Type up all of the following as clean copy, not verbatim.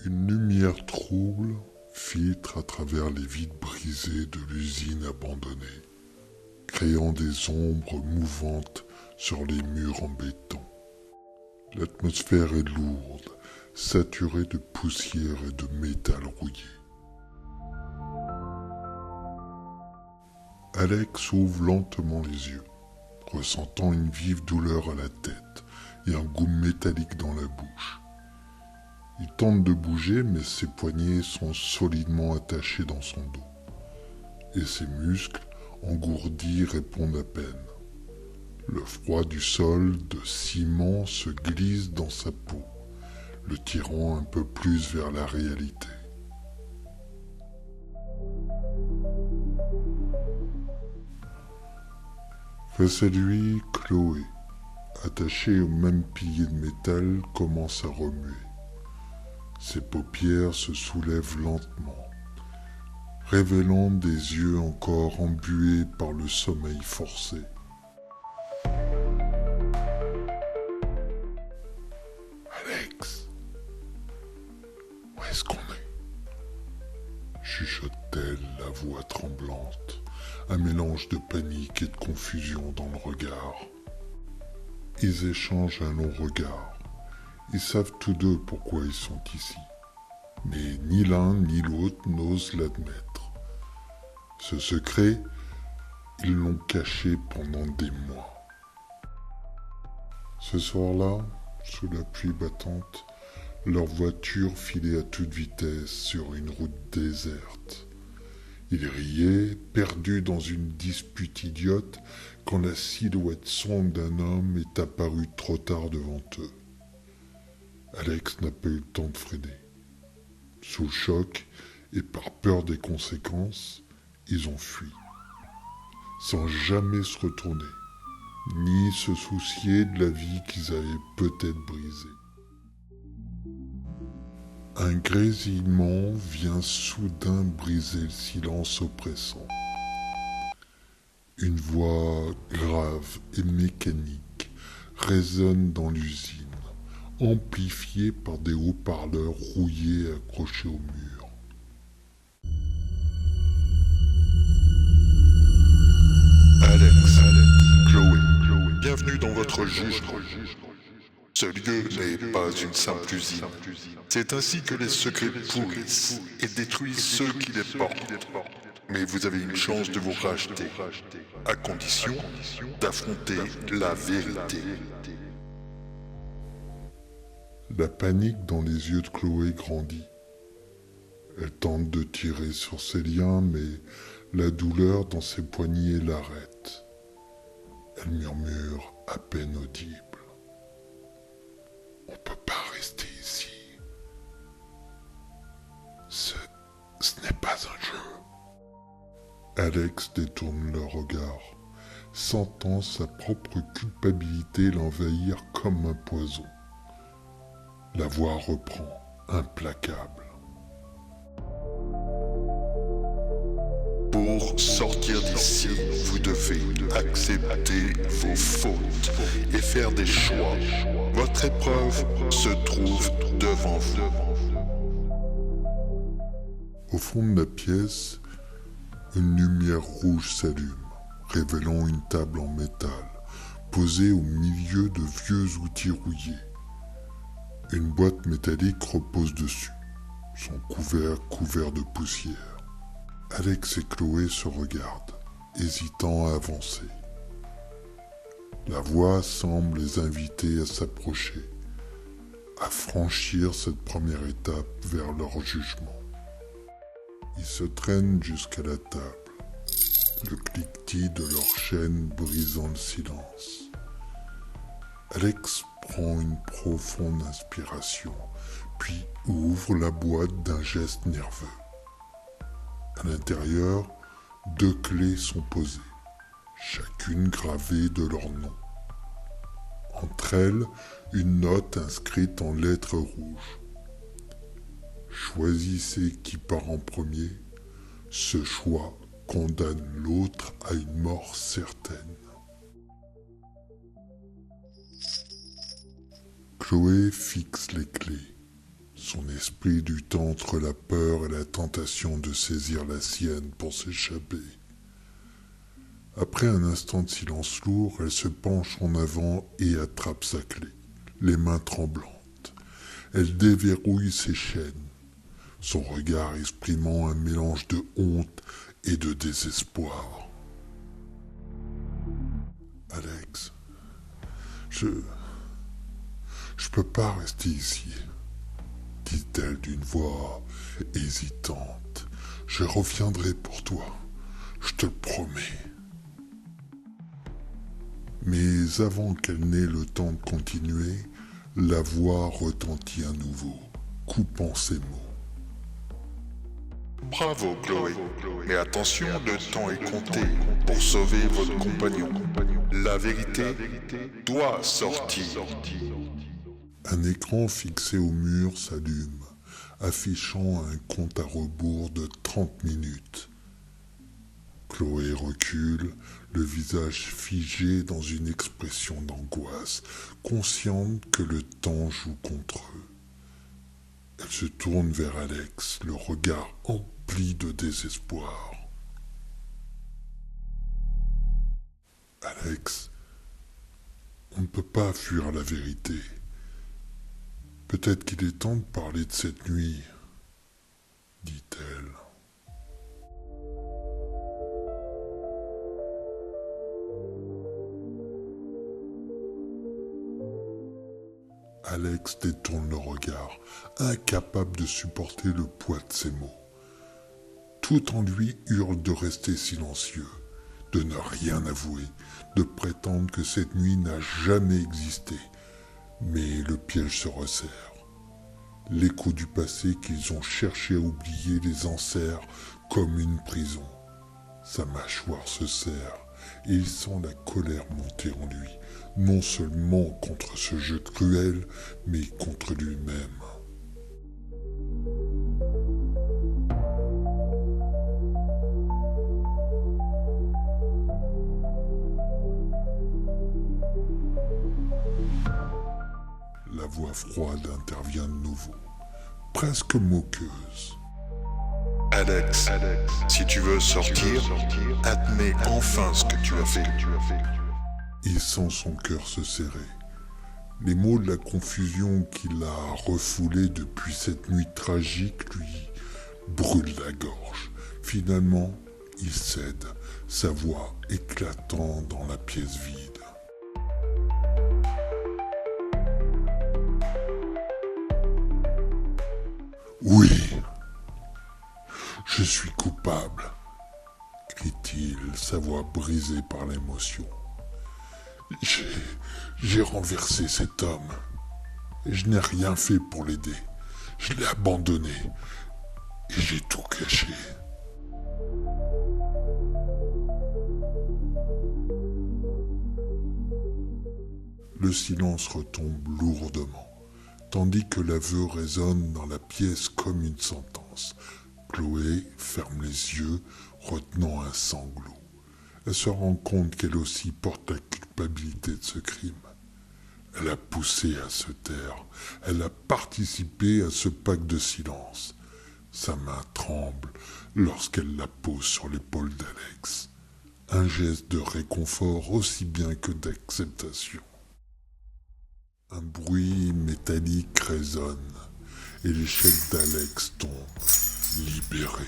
Une lumière trouble filtre à travers les vitres brisées de l'usine abandonnée, créant des ombres mouvantes sur les murs en béton. L'atmosphère est lourde, saturée de poussière et de métal rouillé. Alex ouvre lentement les yeux, ressentant une vive douleur à la tête et un goût métallique dans la bouche. Il tente de bouger, mais ses poignets sont solidement attachés dans son dos, et ses muscles, engourdis, répondent à peine. Le froid du sol de ciment se glisse dans sa peau, le tirant un peu plus vers la réalité. Face à lui, Chloé, attachée au même pilier de métal, commence à remuer. Ses paupières se soulèvent lentement, révélant des yeux encore embués par le sommeil forcé. Alex, où est-ce qu'on est? Chuchote-t-elle, la voix tremblante, un mélange de panique et de confusion dans le regard. Ils échangent un long regard. Ils savent tous deux pourquoi ils sont ici. Mais ni l'un ni l'autre n'osent l'admettre. Ce secret, ils l'ont caché pendant des mois. Ce soir-là, sous la pluie battante, leur voiture filait à toute vitesse sur une route déserte. Ils riaient, perdus dans une dispute idiote, quand la silhouette sombre d'un homme est apparue trop tard devant eux. Alex n'a pas eu le temps de freiner. Sous le choc et par peur des conséquences, ils ont fui, sans jamais se retourner, ni se soucier de la vie qu'ils avaient peut-être brisée. Un grésillement vient soudain briser le silence oppressant. Une voix grave et mécanique résonne dans l'usine, amplifiée par des haut-parleurs rouillés accrochés au mur. Alex, Chloé, bienvenue dans votre jugement. Ce lieu n'est pas une simple usine. C'est ainsi que les secrets pourrissent et détruisent ceux qui les portent. Mais vous avez une chance de vous racheter, à condition d'affronter la vérité. La panique dans les yeux de Chloé grandit. Elle tente de tirer sur ses liens, mais la douleur dans ses poignets l'arrête. Elle murmure à peine audible. On peut pas rester ici. Ce n'est pas un jeu. Alex détourne le regard, sentant sa propre culpabilité l'envahir comme un poison. La voix reprend, implacable. Pour sortir d'ici, vous devez accepter vos fautes et faire des choix. Votre épreuve se trouve devant vous. Au fond de la pièce, une lumière rouge s'allume, révélant une table en métal, posée au milieu de vieux outils rouillés. Une boîte métallique repose dessus, son couvercle couvert de poussière. Alex et Chloé se regardent, hésitant à avancer. La voix semble les inviter à s'approcher, à franchir cette première étape vers leur jugement. Ils se traînent jusqu'à la table, le cliquetis de leur chaîne brisant le silence. Alex prend une profonde inspiration, puis ouvre la boîte d'un geste nerveux. À l'intérieur, 2 clés sont posées, chacune gravée de leur nom. Entre elles, une note inscrite en lettres rouges. Choisissez qui part en premier. Ce choix condamne l'autre à une mort certaine. Chloé fixe les clés, Son esprit lutta entre la peur et la tentation de saisir la sienne pour s'échapper. Après un instant de silence lourd, elle se penche en avant et attrape sa clé, les mains tremblantes. Elle déverrouille ses chaînes, son regard exprimant un mélange de honte et de désespoir. Alex, je peux pas rester ici, dit-elle d'une voix hésitante. Je reviendrai pour toi, je te le promets. Mais avant qu'elle n'ait le temps de continuer, la voix retentit à nouveau, coupant ses mots. Bravo Chloé, mais attention, le temps est compté pour sauver votre compagnon. La vérité doit sortir. Un écran fixé au mur s'allume, affichant un compte à rebours de 30 minutes. Chloé recule, le visage figé dans une expression d'angoisse, consciente que le temps joue contre eux. Elle se tourne vers Alex, le regard empli de désespoir. Alex, on ne peut pas fuir la vérité. Peut-être qu'il est temps de parler de cette nuit, dit-elle. Alex détourne le regard, incapable de supporter le poids de ses mots. Tout en lui hurle de rester silencieux, de ne rien avouer, de prétendre que cette nuit n'a jamais existé. Mais le piège se resserre. L'écho du passé qu'ils ont cherché à oublier les enserre comme une prison. Sa mâchoire se serre et il sent la colère monter en lui, non seulement contre ce jeu cruel, mais contre lui-même. La voix froide intervient de nouveau, presque moqueuse. Alex, si tu veux sortir, admets enfin ce que tu as fait. Il sent son cœur se serrer. Les mots de la confusion qu'il a refoulés depuis cette nuit tragique lui brûlent la gorge. Finalement, il cède, sa voix éclatant dans la pièce vide. Oui, je suis coupable, crie-t-il, sa voix brisée par l'émotion. J'ai renversé cet homme. Et je n'ai rien fait pour l'aider. Je l'ai abandonné. Et j'ai tout caché. Le silence retombe lourdement, tandis que l'aveu résonne dans la pièce comme une sentence. Chloé ferme les yeux, retenant un sanglot. Elle se rend compte qu'elle aussi porte la culpabilité de ce crime. Elle a poussé à se taire. Elle a participé à ce pacte de silence. Sa main tremble lorsqu'elle la pose sur l'épaule d'Alex. Un geste de réconfort aussi bien que d'acceptation. Un bruit métallique résonne et l'échelle d'Alex tombe, libérée.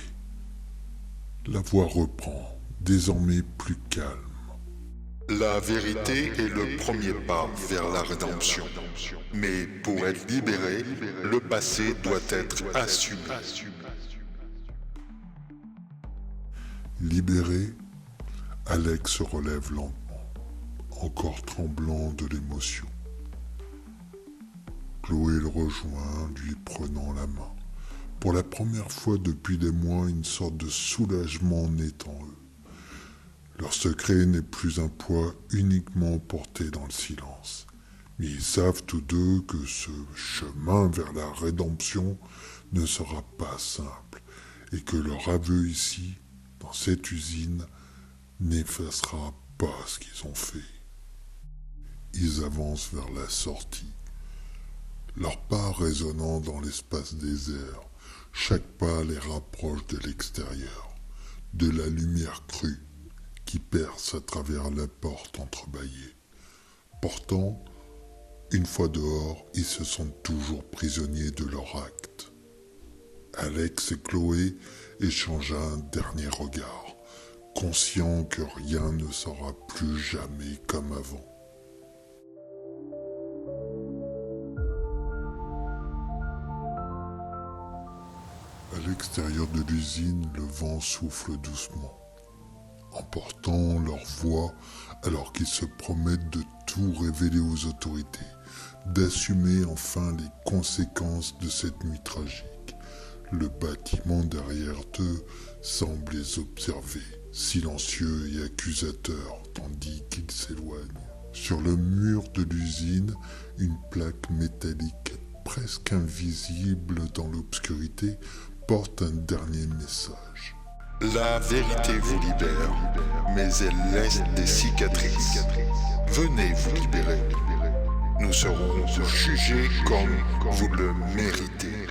La voix reprend, désormais plus calme. La vérité est le premier pas vers la rédemption. Mais pour être libéré, le passé doit être assumé. Libéré, Alex se relève lentement, encore tremblant de l'émotion. Chloé le rejoint, lui prenant la main. Pour la première fois depuis des mois, une sorte de soulagement naît en eux. Leur secret n'est plus un poids uniquement porté dans le silence. Mais ils savent tous deux que ce chemin vers la rédemption ne sera pas simple et que leur aveu ici, dans cette usine, n'effacera pas ce qu'ils ont fait. Ils avancent vers la sortie. leurs pas résonnant dans l'espace désert. Chaque pas les rapproche de l'extérieur, de la lumière crue qui perce à travers la porte entrebâillée. Pourtant, une fois dehors, ils se sentent toujours prisonniers de leur acte. Alex et Chloé échangent un dernier regard, conscients que rien ne sera plus jamais comme avant. À l'extérieur de l'usine, le vent souffle doucement, emportant leur voix alors qu'ils se promettent de tout révéler aux autorités, d'assumer enfin les conséquences de cette nuit tragique. Le bâtiment derrière eux semble les observer, silencieux et accusateur, tandis qu'ils s'éloignent. Sur le mur de l'usine, une plaque métallique presque invisible dans l'obscurité porte un dernier message. La vérité vous libère, mais elle laisse des cicatrices. Venez vous libérer. Nous serons jugés comme vous le méritez.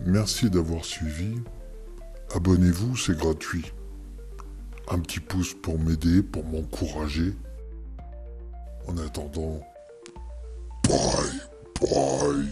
Merci d'avoir suivi. Abonnez-vous, c'est gratuit. Un petit pouce pour m'aider, pour m'encourager. En attendant, bye, bye.